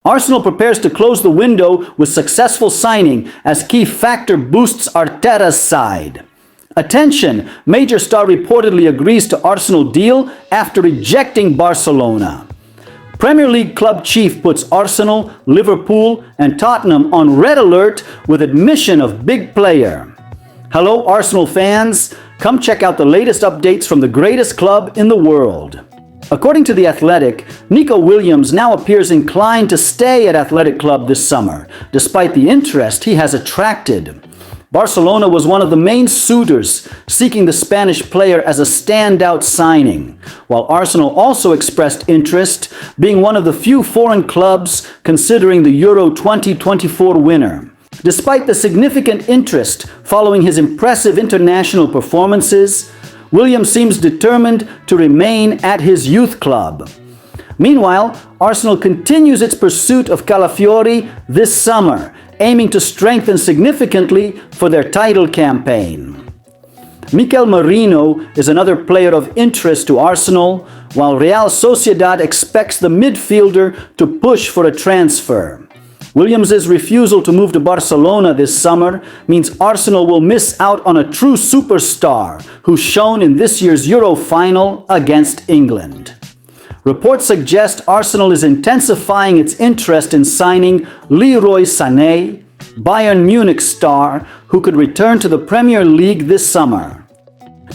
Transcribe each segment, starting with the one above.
Arsenal prepares to close the window with successful signing as key factor boosts Arteta's side. Attention! Major star reportedly agrees to Arsenal deal after rejecting Barcelona. Premier League club chief puts Arsenal, Liverpool, and Tottenham on red alert with admission of big player. Hello Arsenal fans, come check out the latest updates from the greatest club in the world. According to The Athletic, Nico Williams now appears inclined to stay at Athletic Club this summer, despite the interest he has attracted. Barcelona was one of the main suitors seeking the Spanish player as a standout signing, while Arsenal also expressed interest, being one of the few foreign clubs considering the Euro 2024 winner. Despite the significant interest following his impressive international performances, Williams seems determined to remain at his youth club. Meanwhile, Arsenal continues its pursuit of Calafiori this summer, aiming to strengthen significantly for their title campaign. Mikel Marino is another player of interest to Arsenal, while Real Sociedad expects the midfielder to push for a transfer. Williams' refusal to move to Barcelona this summer means Arsenal will miss out on a true superstar who shone in this year's Euro final against England. Reports suggest Arsenal is intensifying its interest in signing Leroy Sané, Bayern Munich star, who could return to the Premier League this summer.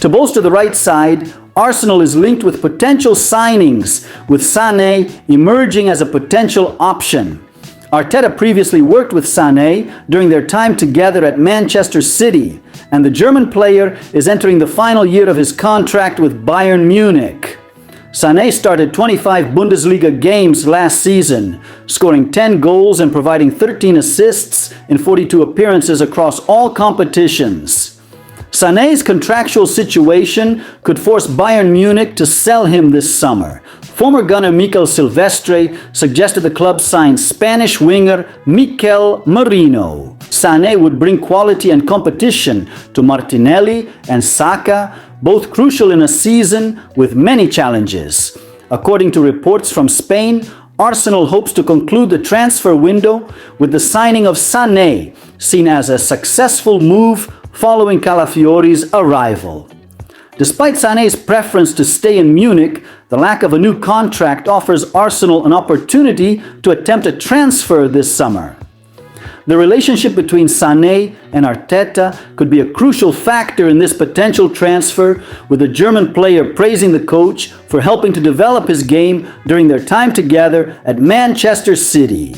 To bolster the right side, Arsenal is linked with potential signings, with Sané emerging as a potential option. Arteta previously worked with Sané during their time together at Manchester City, and the German player is entering the final year of his contract with Bayern Munich. Sané started 25 Bundesliga games last season, scoring 10 goals and providing 13 assists in 42 appearances across all competitions. Sané's contractual situation could force Bayern Munich to sell him this summer. Former gunner Mikel Silvestre suggested the club sign Spanish winger Mikel Marino. Sané would bring quality and competition to Martinelli and Saka, both crucial in a season with many challenges. According to reports from Spain, Arsenal hopes to conclude the transfer window with the signing of Sané, seen as a successful move following Calafiori's arrival. Despite Sané's preference to stay in Munich, the lack of a new contract offers Arsenal an opportunity to attempt a transfer this summer. The relationship between Sané and Arteta could be a crucial factor in this potential transfer, with the German player praising the coach for helping to develop his game during their time together at Manchester City.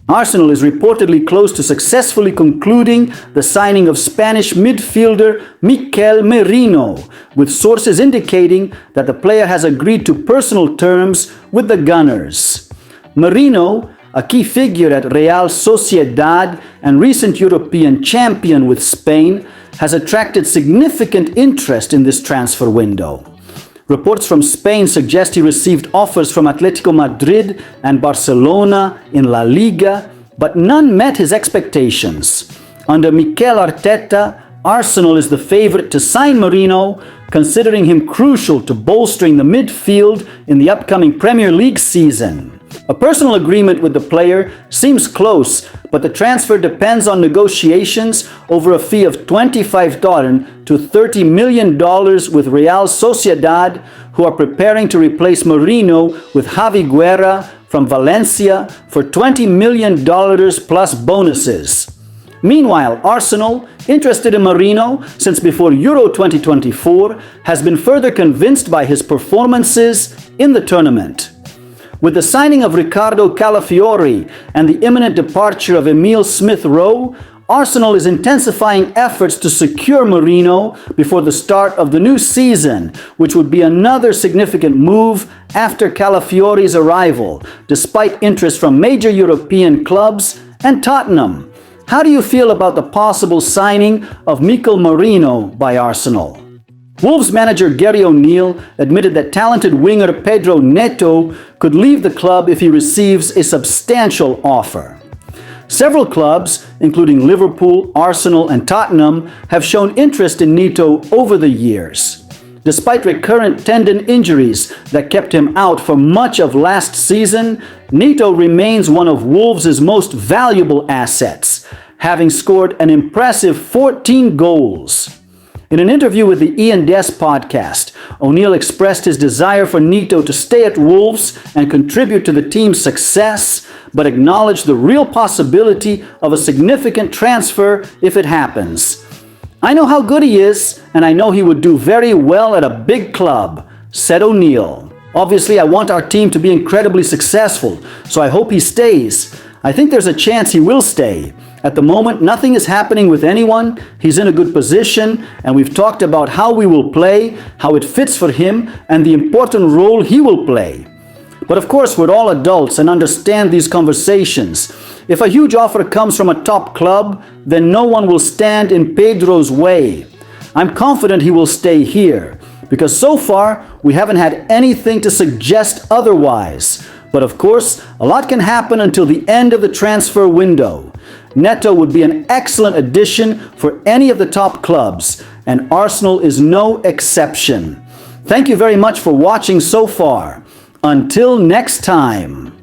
Arsenal is reportedly close to successfully concluding the signing of Spanish midfielder Mikel Marino, with sources indicating that the player has agreed to personal terms with the Gunners. Marino, a key figure at Real Sociedad and recent European champion with Spain, has attracted significant interest in this transfer window. Reports from Spain suggest he received offers from Atletico Madrid and Barcelona in La Liga, but none met his expectations. Under Mikel Arteta, Arsenal is the favorite to sign Marino, considering him crucial to bolstering the midfield in the upcoming Premier League season. A personal agreement with the player seems close, but the transfer depends on negotiations over a fee of $25 to $30 million with Real Sociedad, who are preparing to replace Marino with Javi Guerra from Valencia for $20 million plus bonuses. Meanwhile, Arsenal, interested in Marino since before Euro 2024, has been further convinced by his performances in the tournament. With the signing of Ricardo Calafiori and the imminent departure of Emile Smith-Rowe, Arsenal is intensifying efforts to secure Marino before the start of the new season, which would be another significant move after Calafiori's arrival, despite interest from major European clubs and Tottenham. How do you feel about the possible signing of Mikel Marino by Arsenal? Wolves manager Gary O'Neill admitted that talented winger Pedro Netto could leave the club if he receives a substantial offer. Several clubs, including Liverpool, Arsenal, and Tottenham, have shown interest in Neto over the years. Despite recurrent tendon injuries that kept him out for much of last season, Netto remains one of Wolves' most valuable assets, having scored an impressive 14 goals. In an interview with the Ian Des podcast, O'Neill expressed his desire for Netto to stay at Wolves and contribute to the team's success, but acknowledged the real possibility of a significant transfer if it happens. "I know how good he is, and I know he would do very well at a big club," said O'Neill. "Obviously, I want our team to be incredibly successful, so I hope he stays. I think there's a chance he will stay. At the moment, nothing is happening with anyone. He's in a good position, and we've talked about how we will play, how it fits for him, and the important role he will play. But of course, we're all adults and understand these conversations. If a huge offer comes from a top club, then no one will stand in Pedro's way. I'm confident he will stay here, because so far, we haven't had anything to suggest otherwise. But of course, a lot can happen until the end of the transfer window. Netto would be an excellent addition for any of the top clubs, and Arsenal is no exception. Thank you very much for watching so far. Until next time.